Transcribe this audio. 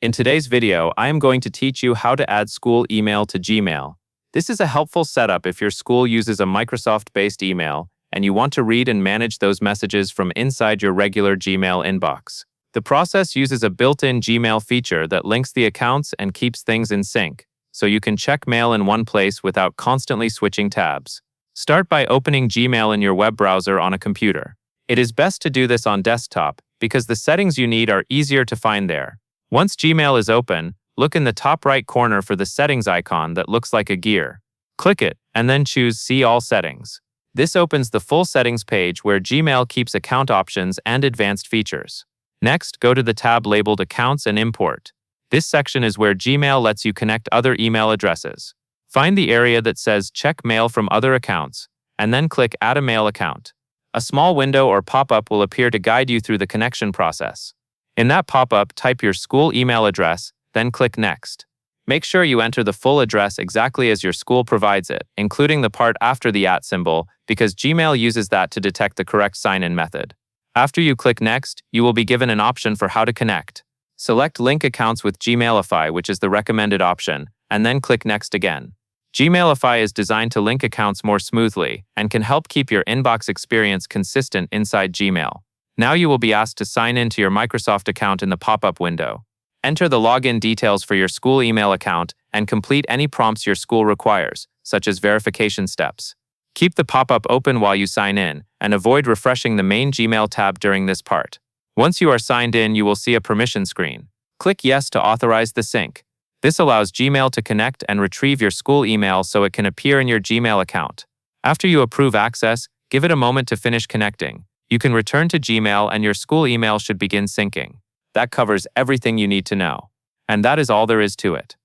In today's video, I am going to teach you how to add school email to Gmail. This is a helpful setup if your school uses a Microsoft-based email and you want to read and manage those messages from inside your regular Gmail inbox. The process uses a built-in Gmail feature that links the accounts and keeps things in sync, so you can check mail in one place without constantly switching tabs. Start by opening Gmail in your web browser on a computer. It is best to do this on desktop because the settings you need are easier to find there. Once Gmail is open, look in the top right corner for the settings icon that looks like a gear. Click it, and then choose See All Settings. This opens the full settings page where Gmail keeps account options and advanced features. Next, go to the tab labeled Accounts and Import. This section is where Gmail lets you connect other email addresses. Find the area that says Check Mail from Other Accounts, and then click Add a Mail Account. A small window or pop-up will appear to guide you through the connection process. In that pop-up, type your school email address, then click Next. Make sure you enter the full address exactly as your school provides it, including the part after the @ symbol, because Gmail uses that to detect the correct sign-in method. After you click Next, you will be given an option for how to connect. Select Link Accounts with Gmailify, which is the recommended option, and then click Next again. Gmailify is designed to link accounts more smoothly and can help keep your inbox experience consistent inside Gmail. Now you will be asked to sign in to your Microsoft account in the pop-up window. Enter the login details for your school email account and complete any prompts your school requires, such as verification steps. Keep the pop-up open while you sign in, and avoid refreshing the main Gmail tab during this part. Once you are signed in, you will see a permission screen. Click Yes to authorize the sync. This allows Gmail to connect and retrieve your school email so it can appear in your Gmail account. After you approve access, give it a moment to finish connecting. You can return to Gmail and your school email should begin syncing. That covers everything you need to know. And that is all there is to it.